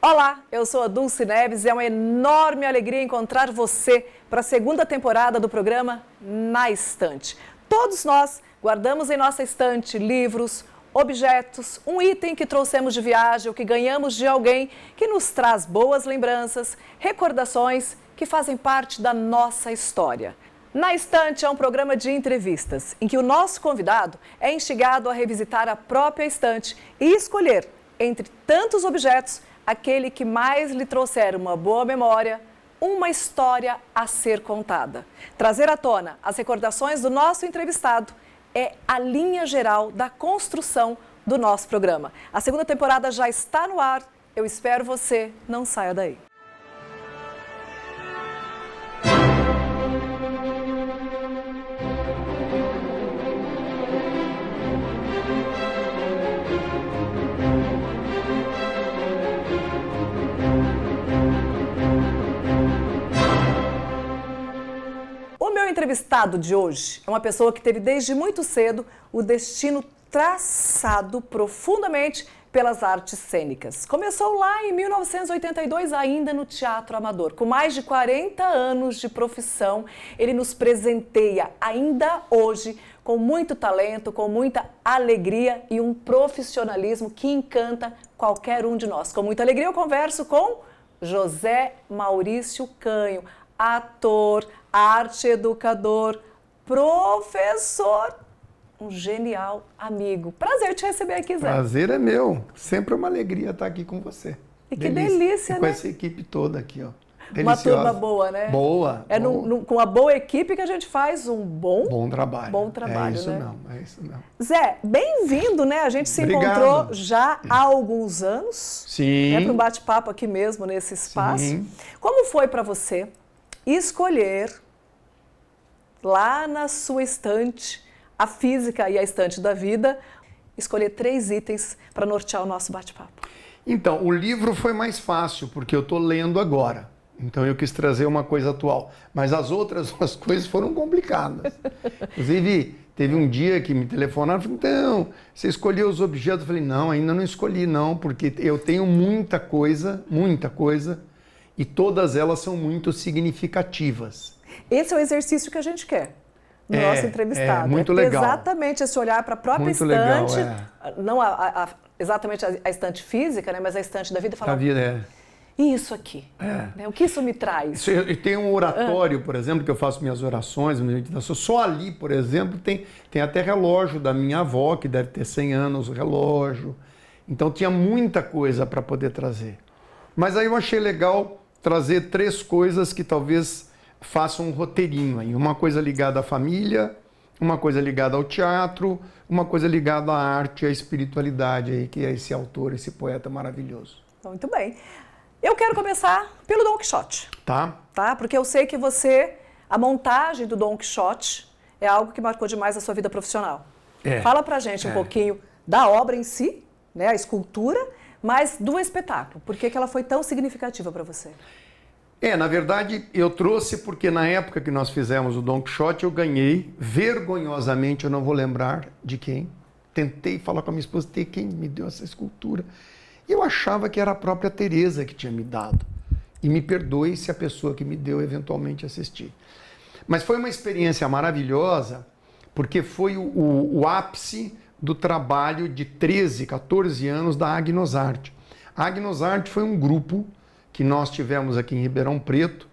Olá, eu sou a Dulce Neves e é uma enorme alegria encontrar você para a segunda temporada do programa Na Estante. Todos nós guardamos em nossa estante livros, objetos, um item que trouxemos de viagem ou que ganhamos de alguém que nos traz boas lembranças, recordações que fazem parte da nossa história. Na Estante é um programa de entrevistas em que o nosso convidado é instigado a revisitar a própria estante e escolher, entre tantos objetos, aquele que mais lhe trouxer uma boa memória, uma história a ser contada. Trazer à tona as recordações do nosso entrevistado é a linha geral da construção do nosso programa. A segunda temporada já está no ar. Eu espero você. Não saia daí. O meu entrevistado de hoje é uma pessoa que teve desde muito cedo o destino traçado profundamente pelas artes cênicas. Começou lá em 1982, ainda no Teatro Amador. Com mais de 40 anos de profissão, ele nos presenteia ainda hoje com muito talento, com muita alegria e um profissionalismo que encanta qualquer um de nós. Com muita alegria eu converso com José Maurício Canho, ator, arte educador, professor, um genial amigo. Prazer te receber aqui, Zé. Prazer é meu. Sempre é uma alegria estar aqui com você. E que delícia, e com essa equipe toda aqui, ó. Deliciosa. Uma turma boa, né? Boa. É com a boa equipe que a gente faz um bom trabalho. Bom trabalho, é isso né? Mesmo, é isso mesmo. Zé, bem-vindo, né? A gente se encontrou já há alguns anos. Sim. Para um bate-papo aqui mesmo, nesse espaço. Sim. Como foi para você escolher lá na sua estante, a física e a estante da vida, escolher 3 itens para nortear o nosso bate-papo? Então, o livro foi mais fácil, porque eu estou lendo agora. Então, eu quis trazer uma coisa atual. Mas as outras 2 coisas foram complicadas. Inclusive, teve um dia que me telefonaram e falaram, então, você escolheu os objetos? Eu falei, não, ainda não escolhi não, porque eu tenho muita coisa, e todas elas são muito significativas. Esse é o exercício que a gente quer no nosso entrevistado. É muito legal. Exatamente esse olhar para a própria muito estante, legal, não exatamente a estante física, né, mas a estante da vida, e falar, a vida e isso aqui? Né, o que isso me traz? Eu tenho um oratório, por exemplo, que eu faço minhas orações, minha meditação. Só ali, por exemplo, tem até relógio da minha avó, que deve ter 100 anos, o relógio. Então tinha muita coisa para poder trazer. Mas aí eu achei legal trazer 3 coisas que talvez façam um roteirinho aí. Uma coisa ligada à família, uma coisa ligada ao teatro, uma coisa ligada à arte e à espiritualidade aí, que é esse autor, esse poeta maravilhoso. Muito bem. Eu quero começar pelo Dom Quixote. Tá? Porque eu sei que a montagem do Dom Quixote é algo que marcou demais a sua vida profissional. Fala pra gente um pouquinho da obra em si, né, a escultura, mas do espetáculo. Por que ela foi tão significativa para você? Na verdade, eu trouxe porque na época que nós fizemos o Dom Quixote, eu ganhei, vergonhosamente, eu não vou lembrar de quem. Tentei falar com a minha esposa, quem me deu essa escultura. E eu achava que era a própria Teresa que tinha me dado. E me perdoe se a pessoa que me deu eventualmente assistir. Mas foi uma experiência maravilhosa, porque foi o ápice do trabalho de 13, 14 anos da Agnosarte. A Agnosarte foi um grupo que nós tivemos aqui em Ribeirão Preto,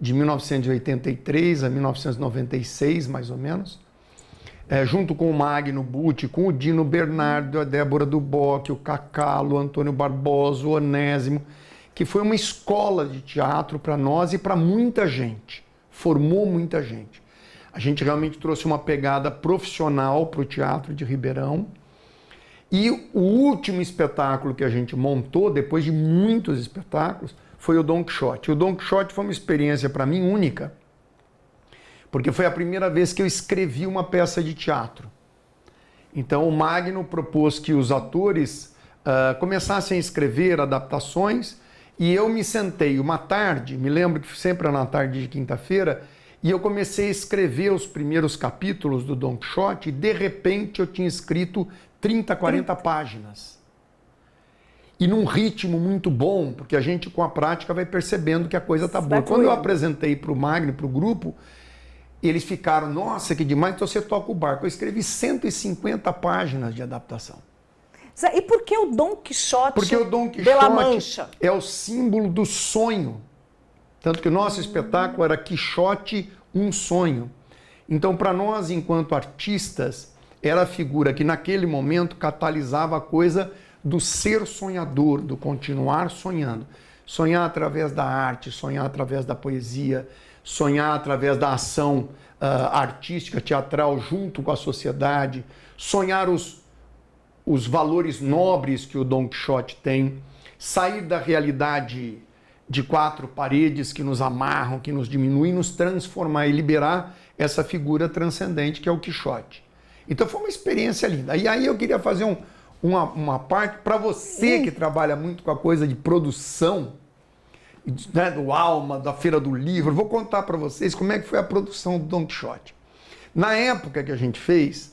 de 1983 a 1996, mais ou menos, junto com o Magno Butti, com o Dino Bernardo, a Débora Duboc, o Cacalo, o Antônio Barbosa, o Onésimo, que foi uma escola de teatro para nós e para muita gente, formou muita gente. A gente realmente trouxe uma pegada profissional para o teatro de Ribeirão. E o último espetáculo que a gente montou, depois de muitos espetáculos, foi o Dom Quixote. O Dom Quixote foi uma experiência para mim única, porque foi a primeira vez que eu escrevi uma peça de teatro. Então o Magno propôs que os atores começassem a escrever adaptações e eu me sentei uma tarde, me lembro que sempre era na tarde de quinta-feira, e eu comecei a escrever os primeiros capítulos do Dom Quixote e de repente eu tinha escrito 30, 40 páginas. e num ritmo muito bom, porque a gente com a prática vai percebendo que a coisa tá boa. Vai Quando eu fluindo. apresentei para o Magno, para o grupo, eles ficaram, nossa, que demais, então você toca o barco. Eu escrevi 150 páginas de adaptação. Zé, e por que o Dom Quixote, Porque o Dom de La Quixote Mancha? é o símbolo do sonho. Tanto que o nosso espetáculo era Quixote, um sonho. Então, para nós, enquanto artistas, era a figura que naquele momento catalisava a coisa do ser sonhador, do continuar sonhando. Sonhar através da arte, sonhar através da poesia, sonhar através da ação artística, teatral, junto com a sociedade, sonhar os valores nobres que o Dom Quixote tem, sair da realidade de quatro paredes que nos amarram, que nos diminuem, nos transformar e liberar essa figura transcendente que é o Quixote. Então foi uma experiência linda. E aí eu queria fazer uma parte para você que trabalha muito com a coisa de produção, né, do Alma, da Feira do Livro. Vou contar para vocês como é que foi a produção do Dom Quixote. Na época que a gente fez,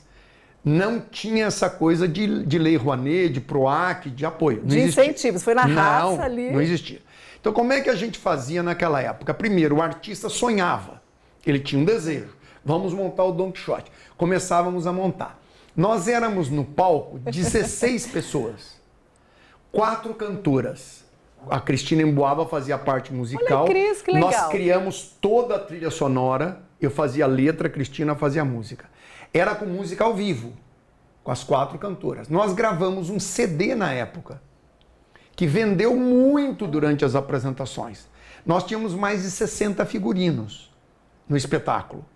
não tinha essa coisa de Lei Rouanet, de PROAC, de apoio. Não De existia. incentivos, foi na raça ali. Não existia. Então como é que a gente fazia naquela época? Primeiro, o artista sonhava, ele tinha um desejo. Vamos montar o Dom Quixote. Começávamos a montar. Nós éramos no palco 16 pessoas, 4 cantoras. A Cristina Emboava fazia a parte musical. Olha, Cris, que legal. Nós criamos toda a trilha sonora. Eu fazia a letra, a Cristina fazia a música. Era com música ao vivo, com as 4 cantoras. Nós gravamos um CD na época, que vendeu muito durante as apresentações. Nós tínhamos mais de 60 figurinos no espetáculo.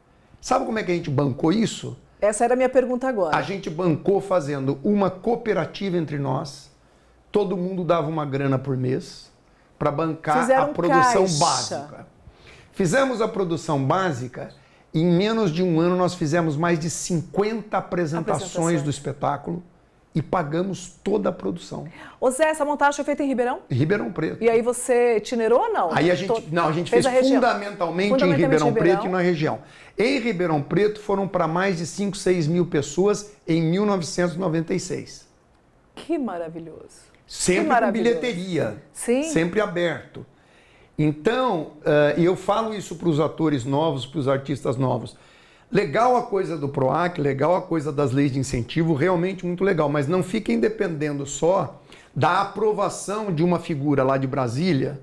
Sabe como é que a gente bancou isso? Essa era a minha pergunta agora. A gente bancou fazendo uma cooperativa entre nós. Todo mundo dava uma grana por mês para bancar Fizeram a produção caixa. básica. Fizemos a produção básica e em menos de um ano nós fizemos mais de 50 apresentações do espetáculo e pagamos toda a produção. Ô Zé, essa montagem foi feita em Ribeirão? Em Ribeirão Preto. E aí você itinerou ou não? Aí a gente fez a região. fundamentalmente em Ribeirão Preto e na região. Em Ribeirão Preto foram para mais de 5, 6 mil pessoas em 1996. Que maravilhoso. Sempre com maravilhoso. bilheteria, Sim. sempre aberto. Então, e eu falo isso para os atores novos, para os artistas novos. Legal a coisa do PROAC, legal a coisa das leis de incentivo, realmente muito legal, mas não fiquem dependendo só da aprovação de uma figura lá de Brasília,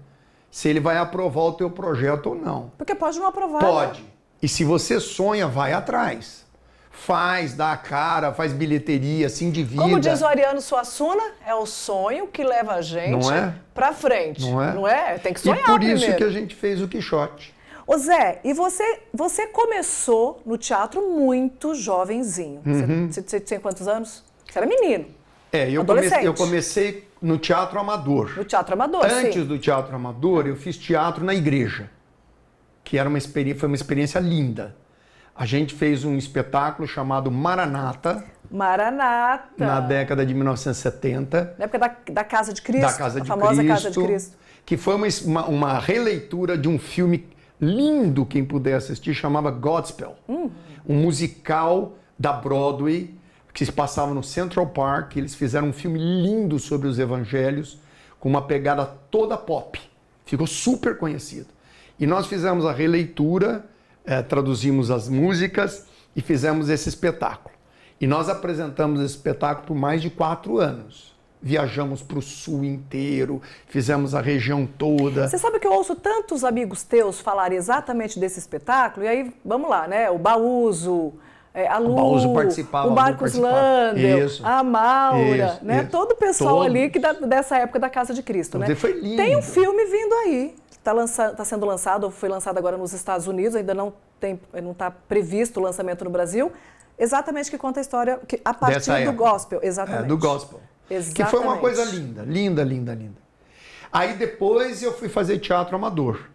se ele vai aprovar o teu projeto ou não. Porque pode não aprovar. Pode. Né? E se você sonha, vai atrás. Faz, dá a cara, faz bilheteria, se endivida. Como diz o Ariano Suassuna, é o sonho que leva a gente Não é? pra frente. Não é? Não é? Tem que sonhar E por isso primeiro. que a gente fez o Quixote. Ô Zé, e você começou no teatro muito jovenzinho. Você tinha quantos anos? Você era menino. Eu comecei no teatro amador. No teatro amador, Antes sim. do teatro amador, eu fiz teatro na igreja, que era foi uma experiência linda. A gente fez um espetáculo chamado Maranata, Maranata. na década de 1970. Na época da Casa de Cristo. Da Casa de a famosa Cristo, Casa de Cristo. que foi uma releitura de um filme lindo, quem puder assistir, chamava Godspell. Um musical da Broadway, que se passava no Central Park. Eles fizeram um filme lindo sobre os evangelhos, com uma pegada toda pop. Ficou super conhecido. E nós fizemos a releitura, traduzimos as músicas e fizemos esse espetáculo. E nós apresentamos esse espetáculo por mais de 4 anos. Viajamos para o sul inteiro, fizemos a região toda. Você sabe que eu ouço tantos amigos teus falarem exatamente desse espetáculo, e aí, vamos lá, né? O Baúzo, a Lu, O Baúzo participava, o Marcos Landel, Isso. a Maura, Isso, né? isso. Todo o pessoal Todos. ali dessa época da Casa de Cristo, né? Foi lindo. Tem um filme vindo aí, tá sendo lançado, ou foi lançado agora nos Estados Unidos, ainda não está previsto o lançamento no Brasil, exatamente que conta a história a partir do gospel, exatamente. Do gospel. Exatamente. Que foi uma coisa linda, linda, linda, linda. Aí depois eu fui fazer teatro amador.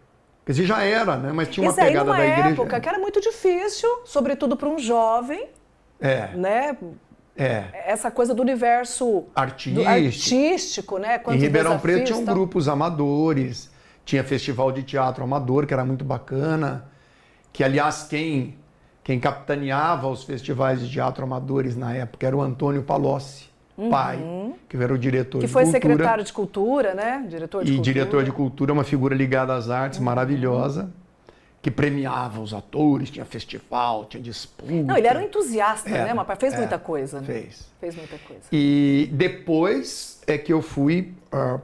Quer dizer, já era, né? Mas tinha uma pegada da igreja. Época que era muito difícil, sobretudo para um jovem, né? Essa coisa do universo artístico, né? Quantos em Ribeirão desafios, Preto tinham grupos amadores, tinha festival de teatro amador, que era muito bacana, que aliás quem capitaneava os festivais de teatro amadores na época era o Antônio Palocci, pai, que era o diretor de cultura. Que foi secretário de cultura, né? Diretor de cultura, uma figura ligada às artes, maravilhosa, que premiava os atores, tinha festival, tinha disputa. Não, ele era um entusiasta, né? Mas fez muita coisa. Né? Fez muita coisa. E depois é que eu fui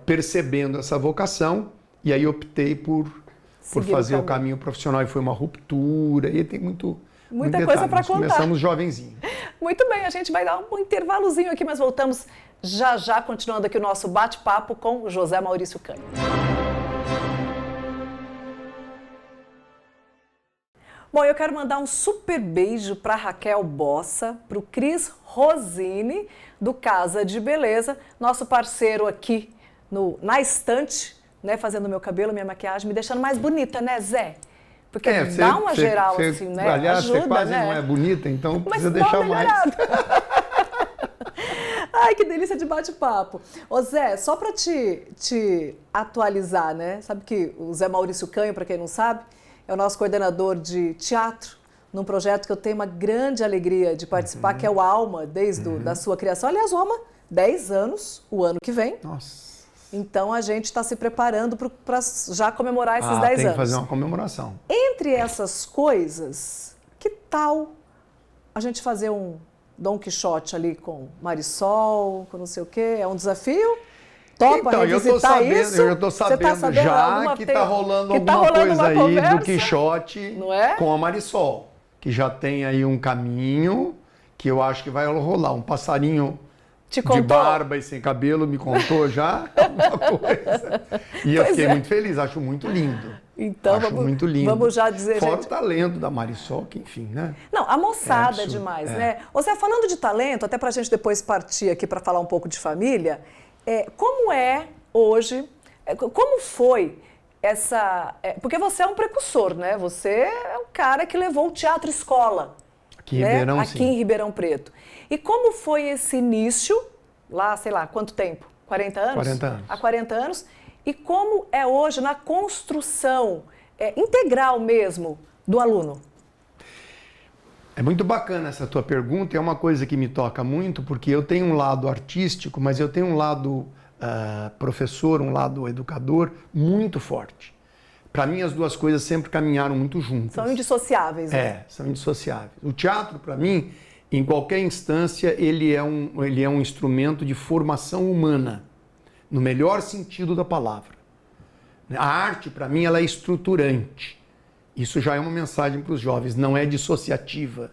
percebendo essa vocação e aí optei por fazer o caminho profissional, e foi uma ruptura, e tem muita coisa para contar. Começamos jovenzinho. Muito bem, a gente vai dar um intervalozinho aqui, mas voltamos já, continuando aqui o nosso bate-papo com o José Maurício Canho. Bom, eu quero mandar um super beijo para Raquel Bossa, para o Cris Rosini, do Casa de Beleza, nosso parceiro aqui na estante, né, fazendo meu cabelo, minha maquiagem, me deixando mais bonita, né, Zé? Porque dá uma geral assim, né? Aliás, ajuda, você quase né? não é bonita, então precisa deixar mais. Ai, que delícia de bate-papo. Ô Zé, só para te atualizar, né? Sabe que o Zé Maurício Canho, para quem não sabe, é o nosso coordenador de teatro, num projeto que eu tenho uma grande alegria de participar, que é o Alma, desde da sua criação. Aliás, o Alma, 10 anos, o ano que vem. Nossa. Então, a gente está se preparando para já comemorar esses 10 anos. Tem que fazer uma comemoração. Entre essas coisas, que tal a gente fazer um Dom Quixote ali com Marisol, com não sei o quê? É um desafio? Topa revisitar isso? Eu estou sabendo já que está rolando alguma coisa aí conversa, do Quixote com a Marisol. Que já tem aí um caminho que eu acho que vai rolar. Um passarinho de barba e sem cabelo me contou já alguma coisa. E eu fiquei muito feliz, acho muito lindo. Então, muito lindo. Vamos já dizer... Fora o talento da Marisol, que enfim, né? Não, a moçada é demais, né? Ô Zé, falando de talento, até pra gente depois partir aqui para falar um pouco de família, como é hoje, como foi essa... porque você é um precursor, né? Você é um cara que levou o teatro escola. Aqui em Ribeirão, aqui em Ribeirão Preto. E como foi esse início, lá, sei lá, quanto tempo? 40 anos? 40 anos. Há 40 anos. E como é hoje na construção integral mesmo do aluno? É muito bacana essa tua pergunta, é uma coisa que me toca muito, porque eu tenho um lado artístico, mas eu tenho um lado professor, um lado educador muito forte. Para mim, as duas coisas sempre caminharam muito juntas. São indissociáveis, né? São indissociáveis. O teatro, para mim, em qualquer instância, ele é um instrumento de formação humana, no melhor sentido da palavra. A arte, para mim, ela é estruturante. Isso já é uma mensagem para os jovens, não é dissociativa.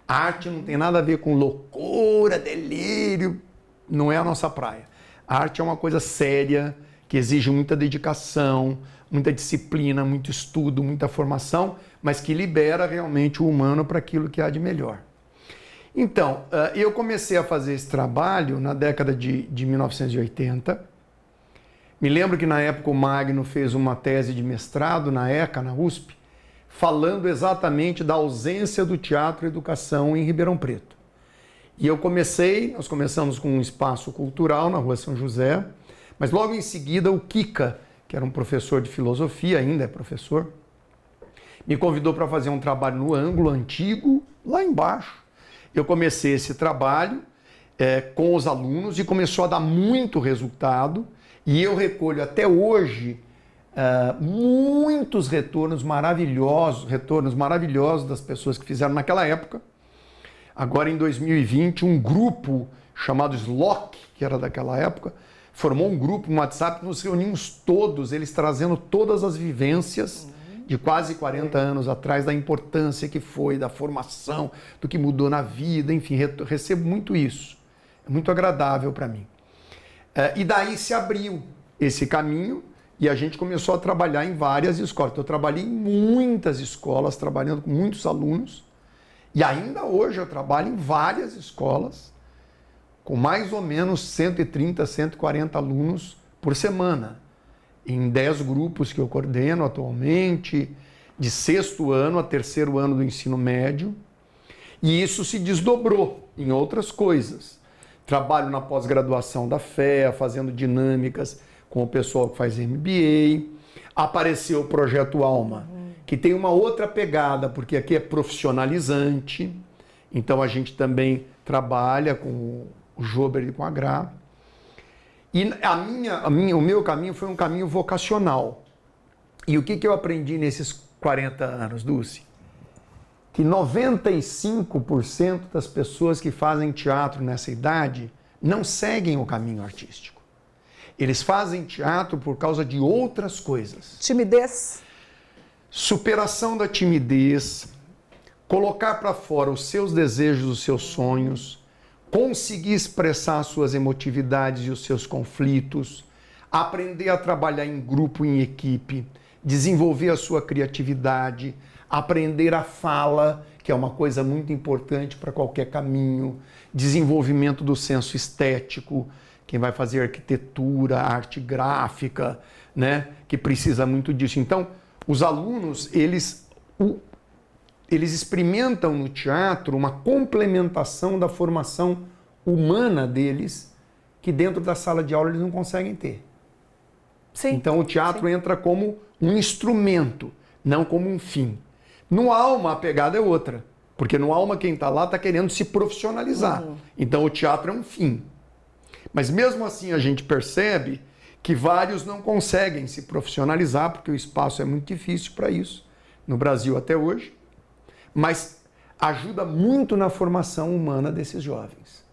A arte não tem nada a ver com loucura, delírio, não é a nossa praia. A arte é uma coisa séria, que exige muita dedicação, muita disciplina, muito estudo, muita formação, mas que libera realmente o humano para aquilo que há de melhor. Então, eu comecei a fazer esse trabalho na década de 1980. Me lembro que na época o Magno fez uma tese de mestrado na ECA, na USP, falando exatamente da ausência do teatro e educação em Ribeirão Preto. E nós começamos com um espaço cultural na Rua São José, mas logo em seguida o Kika, que era um professor de filosofia, ainda é professor, me convidou para fazer um trabalho no ângulo antigo, lá embaixo. Eu comecei esse trabalho com os alunos e começou a dar muito resultado, e eu recolho até hoje muitos retornos maravilhosos das pessoas que fizeram naquela época. Agora, em 2020, um grupo chamado SLOC, que era daquela época, formou um grupo no WhatsApp, nos reunimos todos, eles trazendo todas as vivências de quase 40 anos atrás, da importância que foi, da formação, do que mudou na vida, enfim, recebo muito isso. É muito agradável para mim. E daí se abriu esse caminho e a gente começou a trabalhar em várias escolas. Então, eu trabalhei em muitas escolas, trabalhando com muitos alunos, e ainda hoje eu trabalho em várias escolas, com mais ou menos 130, 140 alunos por semana, em 10 grupos que eu coordeno atualmente, de 6º ano a 3º ano do ensino médio, e isso se desdobrou em outras coisas. Trabalho na pós-graduação da FEA, fazendo dinâmicas com o pessoal que faz MBA, apareceu o Projeto Alma, que tem uma outra pegada, porque aqui é profissionalizante, então a gente também trabalha com o Jober com H. E o meu caminho foi um caminho vocacional. E o que eu aprendi nesses 40 anos, Dulce? Que 95% das pessoas que fazem teatro nessa idade não seguem o caminho artístico. Eles fazem teatro por causa de outras coisas. Timidez. Superação da timidez, colocar para fora os seus desejos, os seus sonhos, conseguir expressar suas emotividades e os seus conflitos, aprender a trabalhar em grupo, em equipe, desenvolver a sua criatividade, aprender a fala, que é uma coisa muito importante para qualquer caminho, desenvolvimento do senso estético, quem vai fazer arquitetura, arte gráfica, né, que precisa muito disso. Então, os alunos, eles experimentam no teatro uma complementação da formação humana deles, que dentro da sala de aula eles não conseguem ter. Sim, então, o teatro sim. entra como um instrumento, não como um fim. No Alma, a pegada é outra, porque no Alma quem está lá está querendo se profissionalizar. Então, o teatro é um fim. Mas mesmo assim a gente percebe que vários não conseguem se profissionalizar, porque o espaço é muito difícil para isso, no Brasil até hoje, mas ajuda muito na formação humana desses jovens.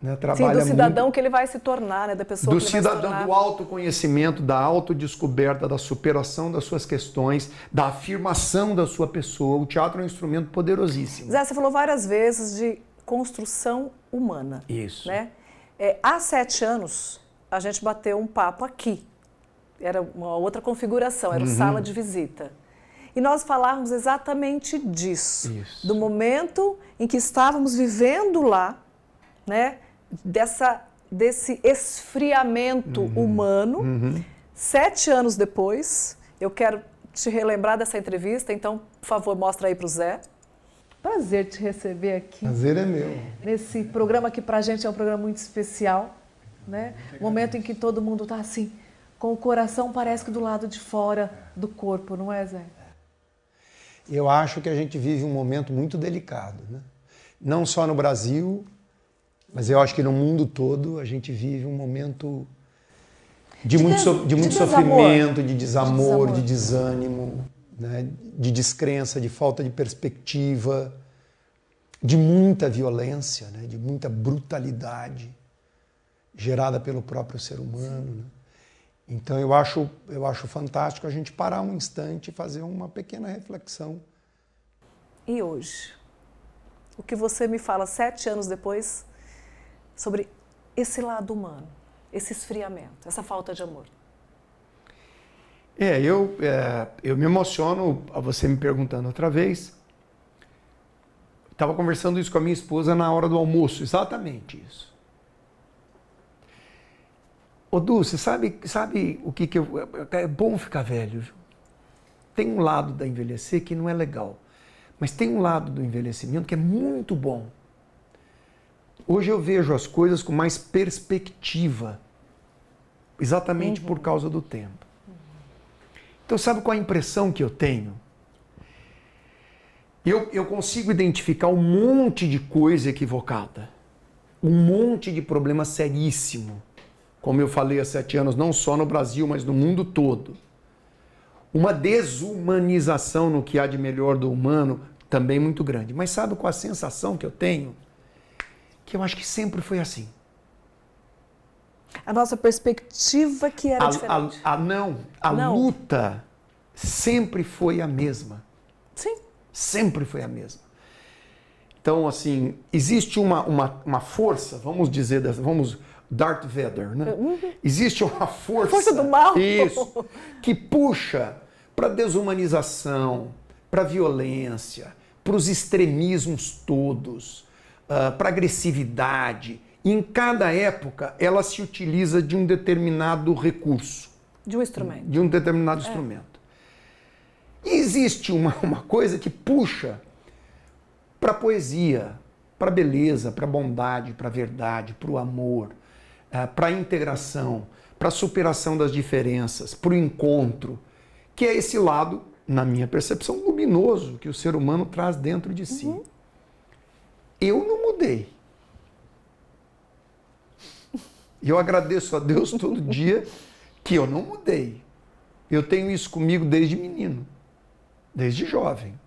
Né? Trabalha do cidadão muito que ele vai se tornar, né? Da pessoa do que ele vai se cidadão, tornar. do autoconhecimento, da autodescoberta, da superação das suas questões, da afirmação da sua pessoa. O teatro é um instrumento poderosíssimo. Zé, você falou várias vezes de construção humana. Isso. Né? Há 7 anos, a gente bateu um papo aqui. Era uma outra configuração, era o sala de visita. E nós falávamos exatamente disso. Isso. Do momento em que estávamos vivendo lá, né? Desse esfriamento humano. 7 anos depois, eu quero te relembrar dessa entrevista, então, por favor, mostra aí para o Zé. Prazer te receber aqui. Prazer é meu. Nesse programa que para a gente é um programa muito especial, né? Momento em que todo mundo está assim, com o coração parece que do lado de fora do corpo, não é, Zé? Eu acho que a gente vive um momento muito delicado, né? Não só no Brasil, mas eu acho que no mundo todo a gente vive um momento de muito sofrimento, de desamor, de desânimo, né? De descrença, de falta de perspectiva, de muita violência, né? De muita brutalidade gerada pelo próprio ser humano, né? Então eu acho fantástico a gente parar um instante e fazer uma pequena reflexão. E hoje? O que você me fala 7 anos depois sobre esse lado humano, esse esfriamento, essa falta de amor? Eu me emociono a você me perguntando outra vez. Estava conversando isso com a minha esposa na hora do almoço, exatamente isso. Ô Dulce, sabe o que é bom ficar velho, viu? Tem um lado da envelhecer que não é legal, mas tem um lado do envelhecimento que é muito bom. Hoje eu vejo as coisas com mais perspectiva, exatamente por causa do tempo. Então, sabe qual é a impressão que eu tenho? Eu consigo identificar um monte de coisa equivocada, um monte de problema seríssimo, como eu falei há 7 anos, não só no Brasil, mas no mundo todo. Uma desumanização no que há de melhor do humano também muito grande. Mas sabe qual a sensação que eu tenho? Que eu acho que sempre foi assim. A nossa perspectiva que era diferente. A luta sempre foi a mesma. Sim. Sempre foi a mesma. Então, assim, existe uma força, vamos dizer, Darth Vader, né? Existe uma força... Força do mal. Isso. Que puxa para a desumanização, para a violência, para os extremismos todos, para a agressividade. E em cada época, ela se utiliza de um determinado recurso. De um instrumento. De um determinado instrumento. E existe uma coisa que puxa para a poesia, para a beleza, para a bondade, para a verdade, para o amor, para a integração, para a superação das diferenças, para o encontro, que é esse lado, na minha percepção, luminoso que o ser humano traz dentro de si. Eu não mudei. E eu agradeço a Deus todo dia que eu não mudei. Eu tenho isso comigo desde menino, desde jovem,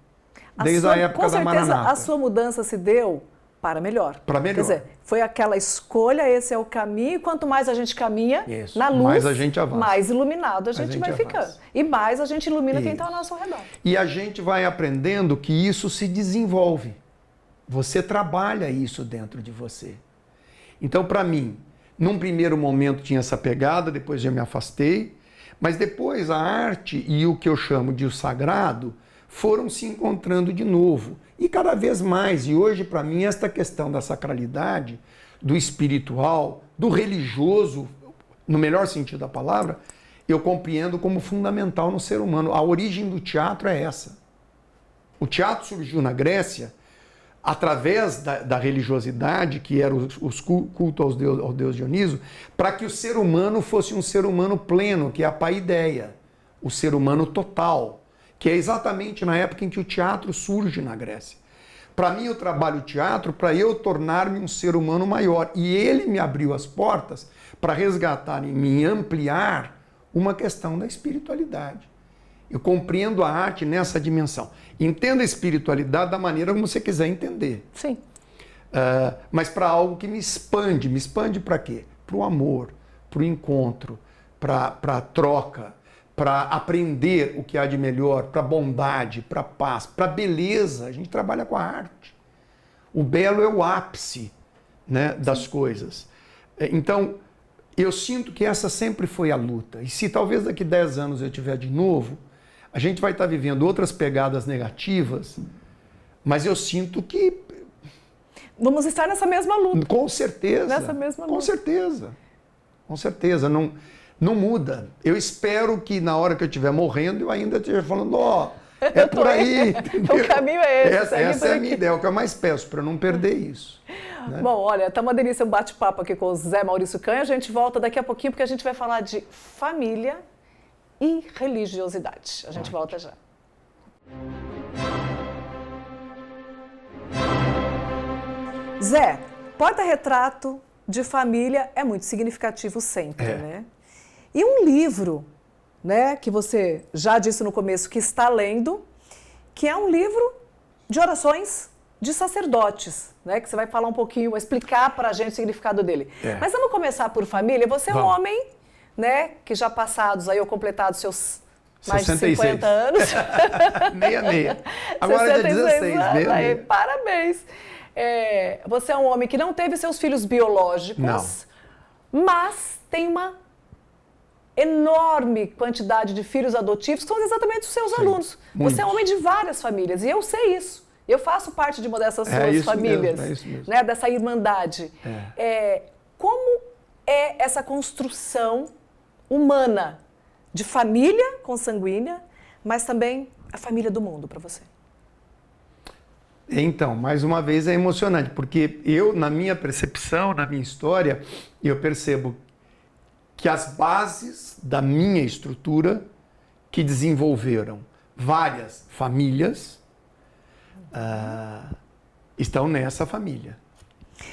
desde a época da Maranata. Com certeza a sua mudança se deu para melhor. Para melhor. Quer dizer, foi aquela escolha, esse é o caminho, e quanto mais a gente caminha isso. na luz, mais a gente avança. Mais iluminado a gente vai ficando. E mais a gente ilumina quem está ao nosso redor. E a gente vai aprendendo que isso se desenvolve. Você trabalha isso dentro de você. Então, para mim, num primeiro momento tinha essa pegada, depois já me afastei, mas depois a arte e o que eu chamo de o sagrado foram se encontrando de novo. E cada vez mais. E hoje, para mim, esta questão da sacralidade, do espiritual, do religioso, no melhor sentido da palavra, eu compreendo como fundamental no ser humano. A origem do teatro é essa. O teatro surgiu na Grécia através da religiosidade, que era os cultos ao deus Dioniso, para que o ser humano fosse um ser humano pleno, que é a paideia, o ser humano total, que é exatamente na época em que o teatro surge na Grécia. Para mim, eu trabalho o teatro para eu tornar-me um ser humano maior. E ele me abriu as portas para resgatar em mim, ampliar uma questão da espiritualidade. Eu compreendo a arte nessa dimensão. Entenda a espiritualidade da maneira como você quiser entender. Sim. Mas para algo que me expande. Me expande para quê? Para o amor, para o encontro, para a troca, para aprender o que há de melhor, para a bondade, para a paz, para a beleza. A gente trabalha com a arte. O belo é o ápice, né, das coisas. Então, eu sinto que essa sempre foi a luta. E se talvez daqui 10 anos eu tiver de novo, a gente vai estar vivendo outras pegadas negativas, mas eu sinto que... Vamos estar nessa mesma luta. Com certeza. Nessa mesma luta. Com certeza. Com certeza. Não muda. Eu espero que na hora que eu estiver morrendo, eu ainda esteja falando, é por aí. O caminho é esse. Essa é a minha ideia, é o que eu mais peço, para não perder isso. Né? Bom, olha, tá uma delícia um bate-papo aqui com o Zé Maurício Canha. A gente volta daqui a pouquinho, porque a gente vai falar de família e religiosidade. A gente volta já. Zé, porta-retrato de família é muito significativo sempre, né? E um livro, né, que você já disse no começo que está lendo, que é um livro de orações de sacerdotes, né? Que você vai falar um pouquinho, vai explicar para a gente o significado dele. Mas vamos começar por família. Você é um homem, né, que já passados aí ou completados seus mais 66. de 50 anos. 66. Agora é 16, aí, parabéns. Você é um homem que não teve seus filhos biológicos, mas tem uma enorme quantidade de filhos adotivos que são exatamente os seus alunos. Muitos. Você é um homem de várias famílias e eu sei isso. Eu faço parte de uma dessas suas famílias, mesmo, isso mesmo. Né, dessa irmandade. Como é essa construção humana de família consanguínea, mas também a família do mundo para você? Então, mais uma vez é emocionante, porque eu, na minha percepção, na minha história, eu percebo que as bases da minha estrutura que desenvolveram várias famílias estão nessa família.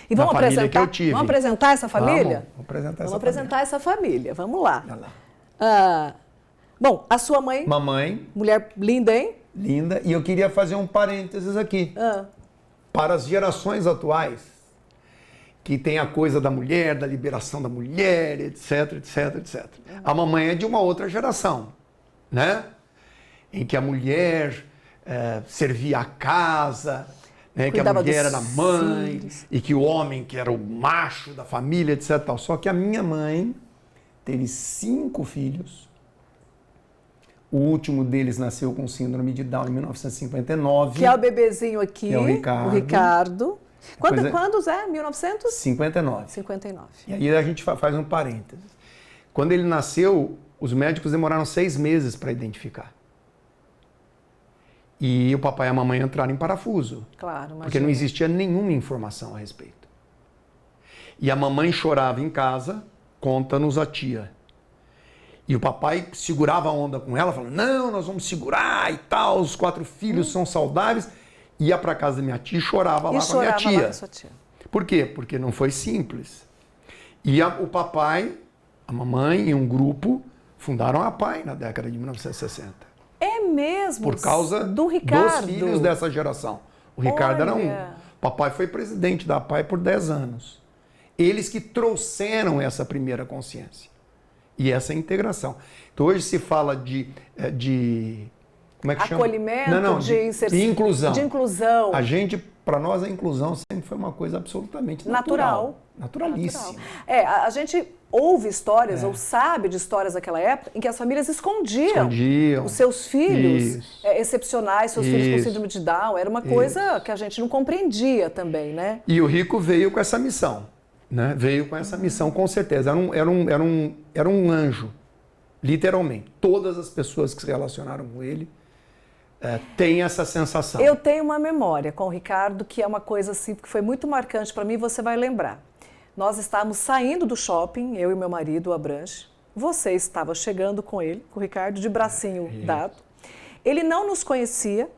E vamos família apresentar, que eu tive. Vamos apresentar essa família? Vamos apresentar essa família. Vamos lá. Bom, a sua mãe... Mamãe. Mulher linda, hein? Linda. E eu queria fazer um parênteses aqui. Para as gerações atuais, que tem a coisa da mulher, da liberação da mulher, etc, etc, etc. A mamãe é de uma outra geração, né? Em que a mulher servia a casa, né? Que a mulher era mãe, e que o homem que era o macho da família, etc. Tal. Só que a minha mãe teve 5 filhos. O último deles nasceu com síndrome de Down em 1959. Que é o bebezinho aqui, que é o Ricardo. O Ricardo. Quando, Zé? 1959. 59. E aí a gente faz um parênteses. Quando ele nasceu, os médicos demoraram 6 meses para identificar. E o papai e a mamãe entraram em parafuso. Claro, imagina. Porque não existia nenhuma informação a respeito. E a mamãe chorava em casa, conta-nos a tia. E o papai segurava a onda com ela, falando, não, nós vamos segurar e tal, os 4 filhos são saudáveis. Ia para casa da minha tia e chorava lá com a minha tia. Lá com a sua tia. Por quê? Porque não foi simples. E o papai, a mamãe e um grupo fundaram a PAI na década de 1960. É mesmo? Por causa do Ricardo. dos filhos dessa geração. O Ricardo era um. Olha. Papai foi presidente da PAI por 10 anos. Eles que trouxeram essa primeira consciência e essa integração. Então hoje se fala de como é que chama? Acolhimento, Não, de inserção. De inclusão. De inclusão. A gente, para nós, a inclusão sempre foi uma coisa absolutamente natural. Naturalíssima. A gente ouve histórias, ou sabe de histórias daquela época, em que as famílias escondiam os seus filhos excepcionais, seus filhos com síndrome de Down. Era uma coisa que a gente não compreendia também, né? E o Rico veio com essa missão, né? Veio com essa missão, com certeza. Era um anjo, literalmente. Todas as pessoas que se relacionaram com ele têm essa sensação. Eu tenho uma memória com o Ricardo que é uma coisa assim, que foi muito marcante para mim, você vai lembrar. Nós estávamos saindo do shopping, eu e meu marido, o Abranche. Você estava chegando com ele, com o Ricardo, de bracinho dado. Ele não nos conhecia,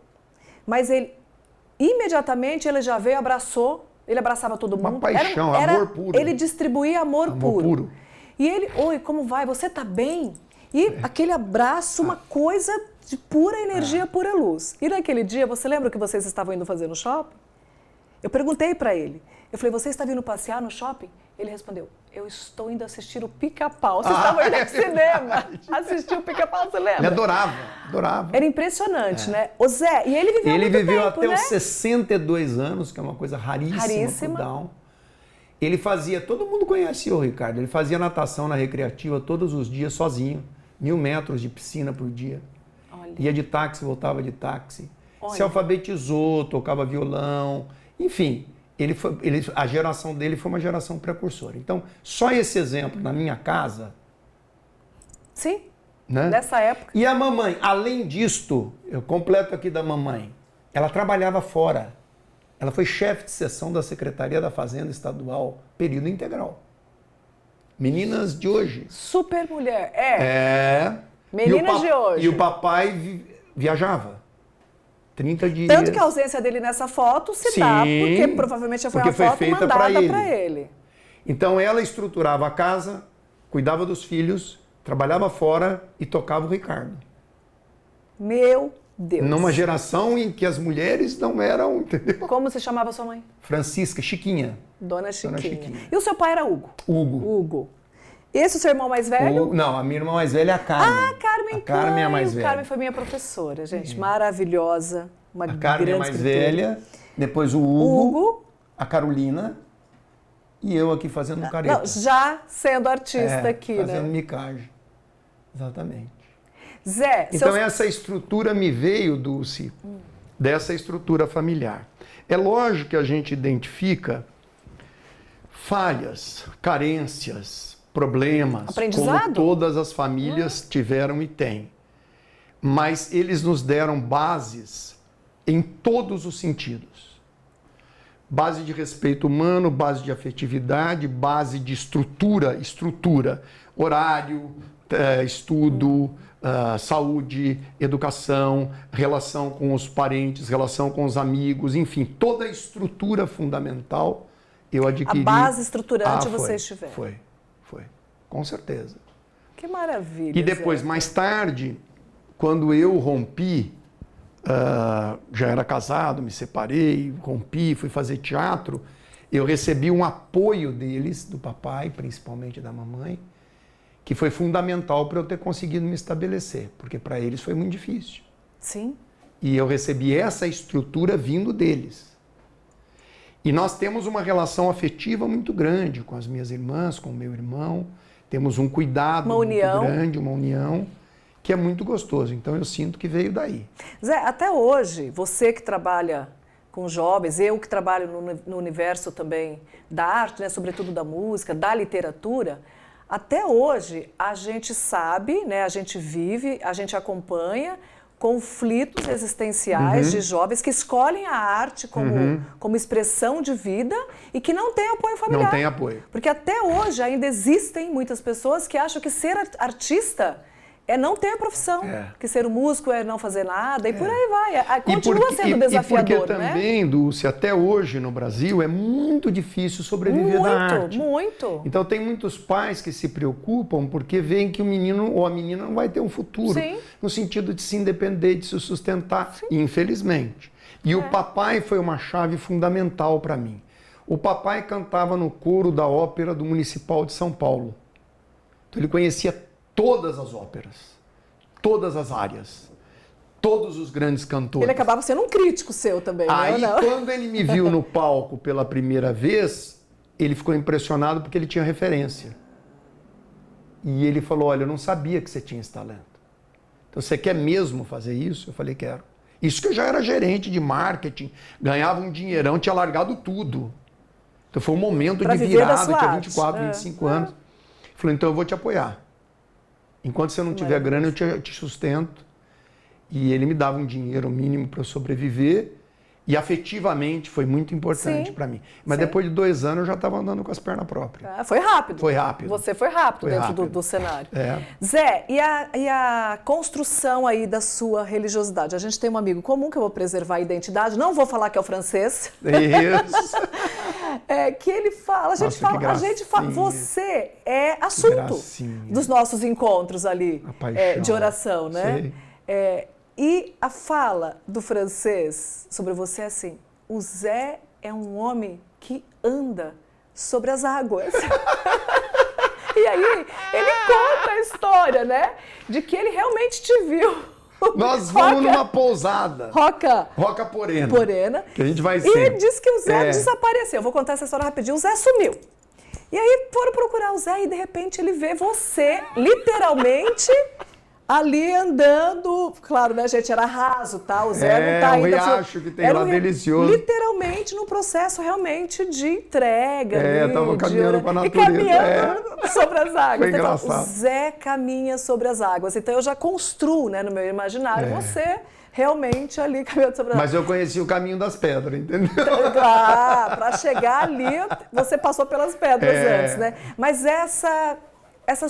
mas ele imediatamente ele já veio, abraçou, ele abraçava todo mundo. Uma paixão, amor puro. Ele distribuía amor puro. E ele, oi, como vai? Você está bem? E aquele abraço, uma coisa de pura energia, pura luz. E naquele dia, você lembra o que vocês estavam indo fazer no shopping? Eu perguntei para ele. Eu falei, você está vindo passear no shopping? Ele respondeu, eu estou indo assistir o Pica-Pau. Vocês estavam indo ao cinema assistir o Pica-Pau, você lembra? Ele adorava. Era impressionante, né? O Zé, e ele viveu muito viveu tempo, até né? os 62 anos, que é uma coisa raríssima pro Down. Ele fazia, todo mundo conhecia o Ricardo, ele fazia natação na recreativa todos os dias sozinho, 1000 metros de piscina por dia. Olha. Ia de táxi, voltava de táxi. Olha. Se alfabetizou, tocava violão, enfim. A geração dele foi uma geração precursora. Então, só esse exemplo na minha casa... Sim, né? Nessa época. E a mamãe, além disto, eu completo aqui da mamãe, ela trabalhava fora. Ela foi chefe de seção da Secretaria da Fazenda Estadual, período integral. Meninas de hoje. Super mulher, Meninas de hoje. E o papai viajava. 30 dias. Tanto que a ausência dele nessa foto se dá, porque provavelmente foi uma foto feita mandada para ele. Então ela estruturava a casa, cuidava dos filhos, trabalhava fora e tocava o Ricardo. Meu Deus. Numa geração em que as mulheres não eram, entendeu? Como se chamava sua mãe? Francisca, Chiquinha. Dona Chiquinha. E o seu pai era Hugo? Hugo. Esse é o seu irmão mais velho? Não, a minha irmã mais velha é a Carmen. Ah, Carmen. A Carmen é a mais velha. Carmen foi minha professora, gente. Maravilhosa. Uma a Carmen é a mais escritora. velha. Depois o Hugo. A Carolina. E eu aqui fazendo careta. Não, já sendo artista aqui, fazendo né? micagem. Exatamente. Zé, então essa estrutura me veio, Dulce, dessa estrutura familiar. É lógico que a gente identifica falhas, carências, problemas, como todas as famílias tiveram e têm. Mas eles nos deram bases em todos os sentidos. Base de respeito humano, base de afetividade, base de estrutura, horário, estudo, saúde, educação, relação com os parentes, relação com os amigos, enfim, toda a estrutura fundamental eu adquiri. A base estruturante vocês tiveram. Foi, com certeza. Que maravilha. E depois, mais tarde, quando eu rompi, já era casado, me separei, rompi, fui fazer teatro, eu recebi um apoio deles, do papai, principalmente da mamãe, que foi fundamental para eu ter conseguido me estabelecer, porque para eles foi muito difícil. Sim. E eu recebi essa estrutura vindo deles. E nós temos uma relação afetiva muito grande com as minhas irmãs, com o meu irmão, temos um cuidado muito grande, uma união, que é muito gostoso. Então eu sinto que veio daí. Zé, até hoje, você que trabalha com jovens, eu que trabalho no universo também da arte, né, sobretudo da música, da literatura, até hoje a gente sabe, né, a gente vive, a gente acompanha conflitos existenciais de jovens que escolhem a arte como expressão de vida e que não têm apoio familiar. Não tem apoio. Porque até hoje ainda existem muitas pessoas que acham que ser artista é não ter a profissão, que ser um músico é não fazer nada, e por aí vai. Continua sendo E desafiador, porque né? também, Dulce, até hoje no Brasil é muito difícil sobreviver da arte. Muito. Então tem muitos pais que se preocupam porque veem que o menino ou a menina não vai ter um futuro. Sim. No sentido de se independer, de se sustentar, infelizmente. E o papai foi uma chave fundamental para mim. O papai cantava no coro da ópera do Municipal de São Paulo. Então ele conhecia todas as óperas, todas as áreas, todos os grandes cantores. Ele acabava sendo um crítico seu também, Aí, né? quando ele me viu no palco pela primeira vez, ele ficou impressionado porque ele tinha referência. E ele falou, olha, eu não sabia que você tinha esse talento. Então, você quer mesmo fazer isso? Eu falei, quero. Isso que eu já era gerente de marketing, ganhava um dinheirão, tinha largado tudo. Então, foi um momento Pra de viver da virada, sua tinha arte. 24, 25 anos. Ele falou, então eu vou te apoiar. Enquanto você não tiver grana, eu te sustento. E ele me dava um dinheiro mínimo para eu sobreviver. E afetivamente foi muito importante para mim. Mas depois de 2 anos eu já estava andando com as pernas próprias. Foi rápido. Foi rápido. Você foi rápido Foi dentro rápido. do cenário. É. Zé, e a construção aí da sua religiosidade? A gente tem um amigo comum que eu vou preservar a identidade, não vou falar que é o francês. Isso. Que ele fala, a gente fala, você é assunto dos nossos encontros ali de oração, né? E a fala do francês sobre você é assim, o Zé é um homem que anda sobre as águas. E aí ele conta a história, né? De que ele realmente te viu. Nós fomos numa pousada. Roca Porena. Que a gente vai E ele disse que o Zé desapareceu. Eu vou contar essa história rapidinho. O Zé sumiu. E aí foram procurar o Zé e de repente ele vê você, literalmente, ali andando. Claro, né, gente? Era raso, tá? O Zé não tá ainda. Riacho que tem lá, delicioso. Literalmente num processo realmente de entrega. Tava caminhando com a natureza. E caminhando sobre as águas. Foi engraçado. Fala, o Zé caminha sobre as águas. Então eu já construo, né, no meu imaginário, você realmente ali caminhando sobre as águas. Mas eu conheci o caminho das pedras, entendeu? Para chegar ali, você passou pelas pedras antes, né? Mas essa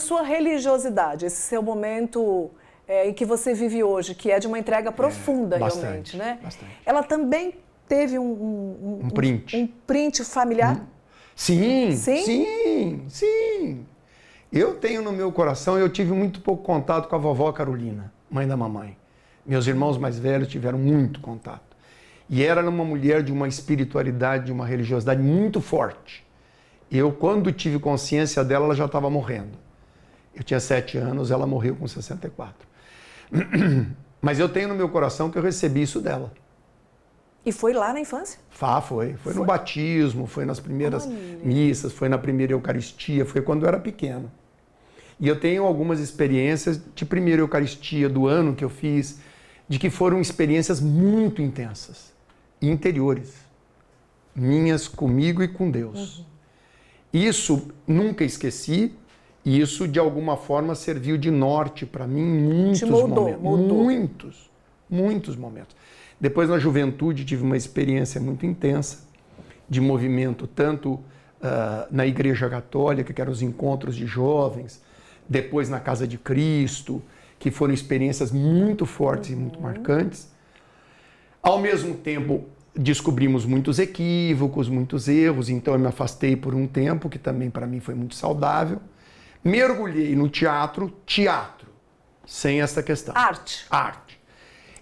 sua religiosidade, esse seu momento em que você vive hoje, que é de uma entrega profunda, realmente, né? Bastante. Ela também teve um print familiar? Sim. Eu tenho no meu coração, eu tive muito pouco contato com a vovó Carolina, mãe da mamãe. Meus irmãos mais velhos tiveram muito contato. E era uma mulher de uma espiritualidade, de uma religiosidade muito forte. Eu, quando tive consciência dela, ela já estava morrendo. Eu tinha 7 anos, ela morreu com 64. Mas eu tenho no meu coração que eu recebi isso dela. E foi lá na infância? Foi no batismo, foi nas primeiras missas, foi na primeira Eucaristia, foi quando eu era pequeno. E eu tenho algumas experiências de primeira Eucaristia do ano que eu fiz, de que foram experiências muito intensas, interiores, minhas comigo e com Deus. Isso nunca esqueci, e isso de alguma forma serviu de norte para mim em muitos momentos. Muitos momentos. Depois na juventude tive uma experiência muito intensa de movimento, tanto na Igreja Católica, que eram os encontros de jovens, depois na Casa de Cristo, que foram experiências muito fortes e muito marcantes. Ao mesmo tempo, descobrimos muitos equívocos, muitos erros, então eu me afastei por um tempo, que também para mim foi muito saudável. Mergulhei no teatro, sem essa questão. Arte.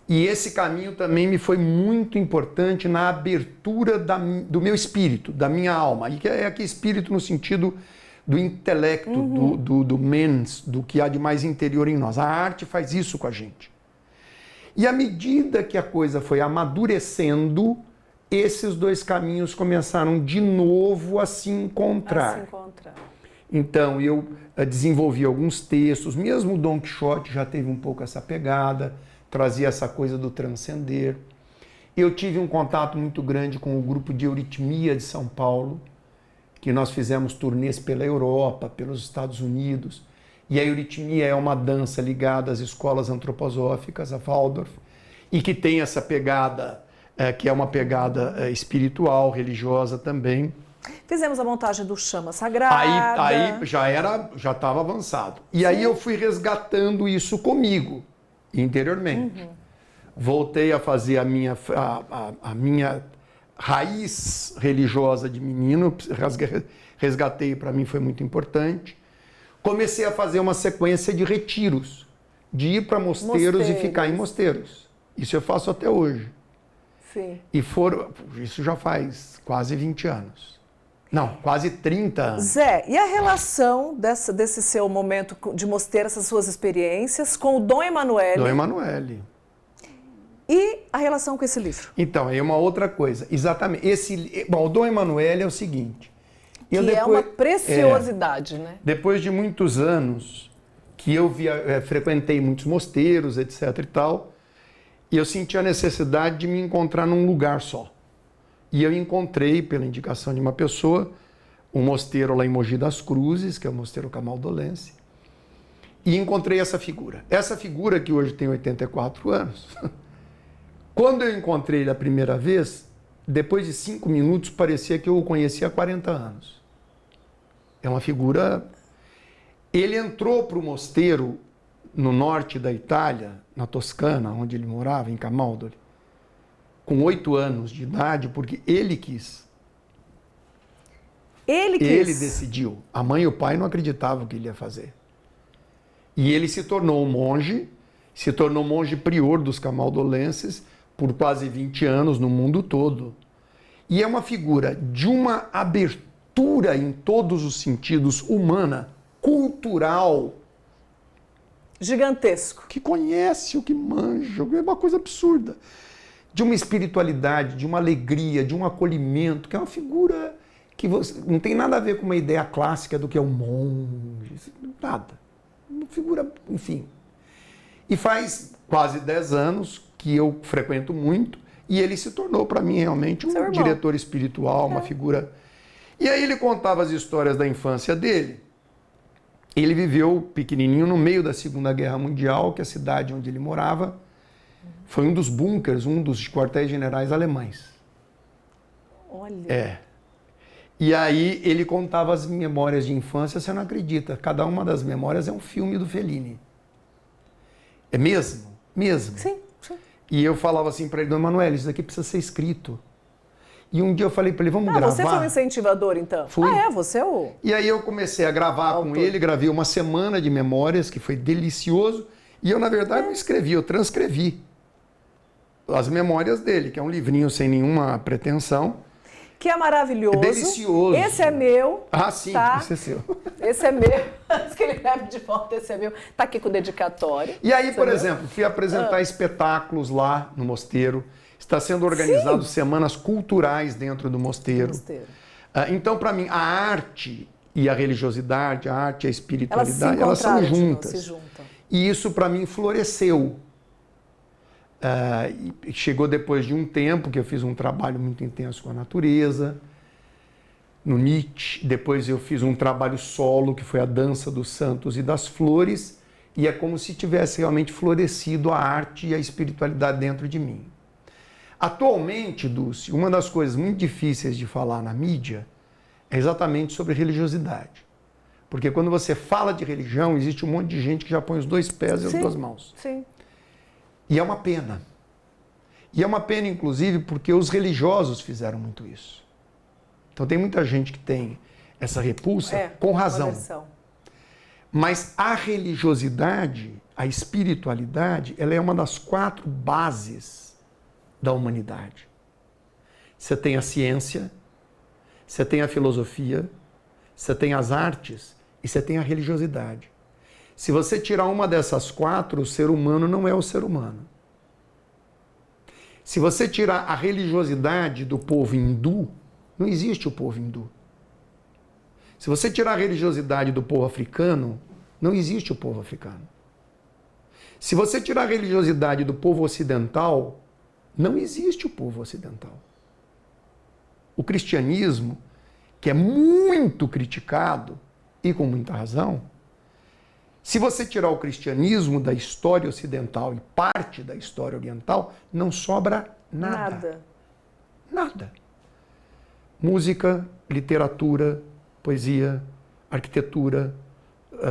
E esse caminho também me foi muito importante na abertura do meu espírito, da minha alma. E é aqui espírito no sentido do intelecto, do mens, do que há de mais interior em nós. A arte faz isso com a gente. E à medida que a coisa foi amadurecendo, esses dois caminhos começaram de novo a se encontrar. Então, eu desenvolvi alguns textos, mesmo o Dom Quixote já teve um pouco essa pegada, trazia essa coisa do transcender. Eu tive um contato muito grande com o grupo de Euritmia de São Paulo, que nós fizemos turnês pela Europa, pelos Estados Unidos. E a Euritmia é uma dança ligada às escolas antroposóficas, a Waldorf, e que tem essa pegada, que é uma pegada espiritual, religiosa também. Fizemos a montagem do Chama Sagrada. Aí já estava avançado. E aí eu fui resgatando isso comigo, interiormente. Voltei a fazer a minha raiz religiosa de menino, resgatei, para mim foi muito importante. Comecei a fazer uma sequência de retiros, de ir para mosteiros e ficar em mosteiros. Isso eu faço até hoje. Sim. Isso já faz quase 20 anos. Não, quase 30 anos. Zé, e a relação desse seu momento de mosteiro, essas suas experiências, com o Dom Emanuele? Dom Emanuele. E a relação com esse livro? Então, é uma outra coisa. Exatamente. Bom, o Dom Emanuele é o seguinte. Que é uma preciosidade, né? Depois de muitos anos que eu frequentei muitos mosteiros, etc e tal, e eu senti a necessidade de me encontrar num lugar só. E eu encontrei, pela indicação de uma pessoa, um mosteiro lá em Mogi das Cruzes, que é o Mosteiro Camaldolense, e encontrei essa figura. Essa figura, que hoje tem 84 anos, quando eu encontrei ele a primeira vez, depois de 5 minutos, parecia que eu o conhecia há 40 anos. É uma figura... Ele entrou para o mosteiro no norte da Itália, na Toscana, onde ele morava, em Camaldoli, com 8 anos de idade, porque ele quis. Ele quis? Ele decidiu. A mãe e o pai não acreditavam que ele ia fazer. E ele se tornou monge prior dos camaldolenses por quase 20 anos no mundo todo. E é uma figura de uma abertura em todos os sentidos, humana, cultural. Gigantesco. Que conhece, o que manja, é uma coisa absurda. De uma espiritualidade, de uma alegria, de um acolhimento, que é uma figura que não tem nada a ver com uma ideia clássica do que é um monge, nada. Uma figura, enfim. E faz quase 10 anos que eu frequento muito, e ele se tornou para mim realmente um diretor espiritual, uma figura. E aí ele contava as histórias da infância dele. Ele viveu pequenininho no meio da Segunda Guerra Mundial, que a cidade onde ele morava foi um dos bunkers, um dos quartéis generais alemães. Olha. E aí ele contava as memórias de infância, você não acredita. Cada uma das memórias é um filme do Fellini. É mesmo? Mesmo. Sim, sim. E eu falava assim para ele, Dom Emanuele, isso daqui precisa ser escrito. E um dia eu falei para ele, vamos gravar. Você foi um incentivador, então? Fui. Você é o... E aí eu comecei a gravar com ele, gravei uma semana de memórias, que foi delicioso. E eu, na verdade, não escrevi, eu transcrevi as memórias dele, que é um livrinho sem nenhuma pretensão. Que é maravilhoso. É delicioso. Esse é meu. Ah, sim, tá? esse é seu. Esse é meu. Antes que ele leve de volta, esse é meu. Tá aqui com dedicatório. E aí, por exemplo, fui apresentar espetáculos lá no mosteiro. Está sendo organizado semanas culturais dentro do mosteiro. Então, para mim, a arte e a religiosidade, a arte e a espiritualidade, elas são juntas. Se juntam. E isso, para mim, floresceu. E chegou depois de um tempo que eu fiz um trabalho muito intenso com a natureza, no Nietzsche. Depois eu fiz um trabalho solo, que foi a Dança dos Santos e das Flores. E é como se tivesse realmente florescido a arte e a espiritualidade dentro de mim. Atualmente, Dulce, uma das coisas muito difíceis de falar na mídia é exatamente sobre religiosidade. Porque quando você fala de religião, existe um monte de gente que já põe os 2 pés e as 2 mãos. Sim. E é uma pena. E é uma pena, inclusive, porque os religiosos fizeram muito isso. Então tem muita gente que tem essa repulsa com razão. Mas a religiosidade, a espiritualidade, ela é uma das 4 bases da humanidade. Você tem a ciência, você tem a filosofia, você tem as artes e você tem a religiosidade. Se você tirar uma dessas 4, o ser humano não é o ser humano. Se você tirar a religiosidade do povo hindu, não existe o povo hindu. Se você tirar a religiosidade do povo africano, não existe o povo africano. Se você tirar a religiosidade do povo ocidental, não existe o povo ocidental. O cristianismo, que é muito criticado, e com muita razão, se você tirar o cristianismo da história ocidental e parte da história oriental, não sobra nada. Nada. Música, literatura, poesia, arquitetura,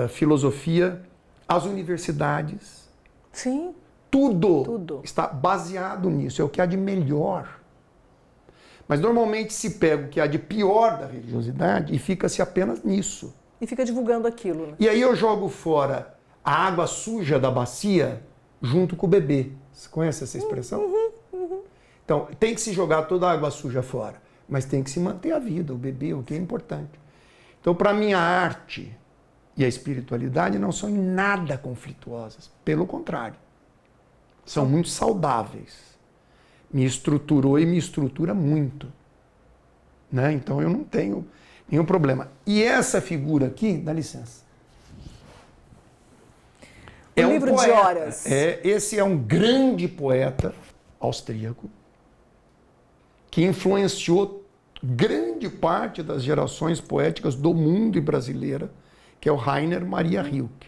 filosofia, as universidades. Sim. Tudo está baseado nisso, é o que há de melhor. Mas normalmente se pega o que há de pior da religiosidade e fica-se apenas nisso. E fica divulgando aquilo, né? E aí eu jogo fora a água suja da bacia junto com o bebê. Você conhece essa expressão? Então, tem que se jogar toda a água suja fora, mas tem que se manter a vida, o bebê, o que é importante. Então, para mim, a arte e a espiritualidade não são em nada conflituosas. Pelo contrário, são muito saudáveis. Me estruturou e me estrutura muito. Né? Então, eu não tenho nenhum problema. E essa figura aqui, dá licença. O livro de horas. Esse é um grande poeta austríaco que influenciou grande parte das gerações poéticas do mundo e brasileira, que é o Rainer Maria Rilke.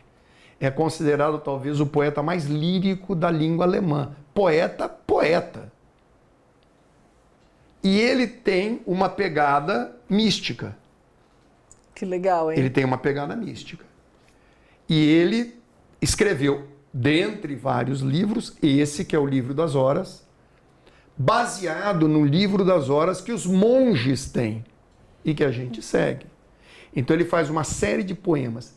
É considerado talvez o poeta mais lírico da língua alemã. Poeta. E ele tem uma pegada mística. Que legal, hein? Ele tem uma pegada mística. E ele escreveu, dentre vários livros, esse que é o Livro das Horas, baseado no Livro das Horas que os monges têm e que a gente segue. Então ele faz uma série de poemas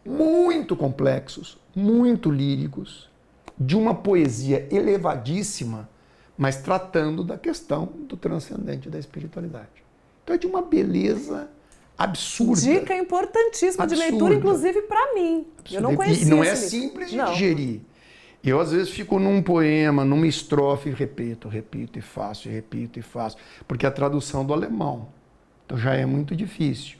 muito complexos, muito líricos, de uma poesia elevadíssima, mas tratando da questão do transcendente da espiritualidade. Então é de uma beleza absurda. Dica importantíssima de leitura, inclusive para mim. Eu não conhecia. E não é esse livro. simples de digerir. Eu, às vezes, fico num poema, numa estrofe, e repito e faço, porque é a tradução do alemão. Então já é muito difícil.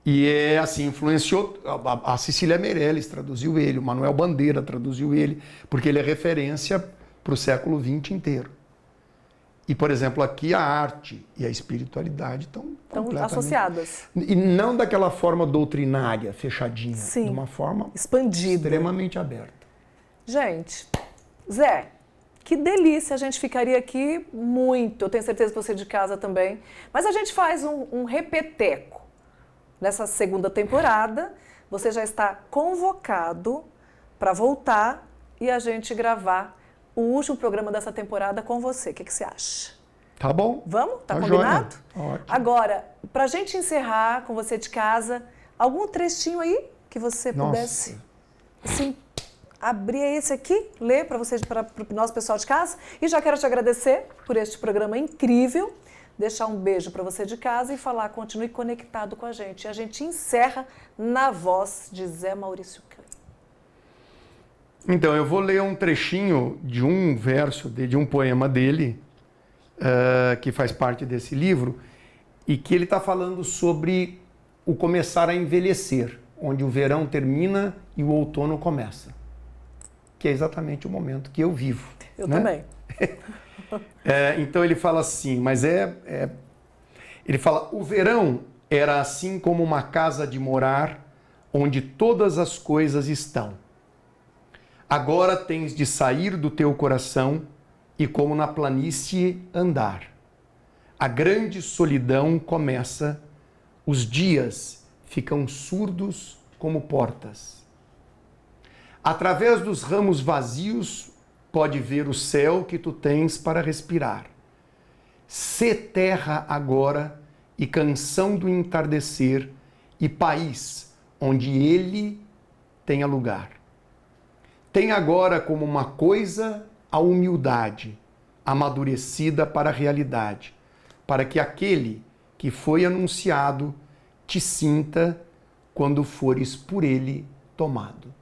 E é assim, influenciou, a Cecília Meirelles traduziu ele, o Manuel Bandeira traduziu ele, porque ele é referência para o século XX inteiro. E, por exemplo, aqui a arte e a espiritualidade estão completamente associadas. E não daquela forma doutrinária, fechadinha, sim, de uma forma expandida, extremamente aberta. Gente, Zé, que delícia, a gente ficaria aqui muito, eu tenho certeza que você de casa também, mas a gente faz um repeteco. Nessa segunda temporada, você já está convocado para voltar e a gente gravar o último programa dessa temporada com você. O que você acha? Tá bom. Vamos? Tá combinado? Ótimo. Agora, para a gente encerrar com você de casa, algum trechinho aí que você pudesse, assim, abrir esse aqui, ler para vocês, para o nosso pessoal de casa. E já quero te agradecer por este programa incrível, deixar um beijo para você de casa e falar, continue conectado com a gente. E a gente encerra na voz de Zé Maurício Klein. Então, eu vou ler um trechinho de um verso, de um poema dele, que faz parte desse livro, e que ele está falando sobre o começar a envelhecer, onde o verão termina e o outono começa. Que é exatamente o momento que eu vivo. Eu também. Então ele fala assim, mas ele fala, o verão era assim como uma casa de morar, onde todas as coisas estão. Agora tens de sair do teu coração e como na planície andar. A grande solidão começa, os dias ficam surdos como portas. Através dos ramos vazios pode ver o céu que tu tens para respirar. Sê terra agora e canção do entardecer e país onde ele tenha lugar. Tem agora como uma coisa a humildade, amadurecida para a realidade, para que aquele que foi anunciado te sinta quando fores por ele tomado.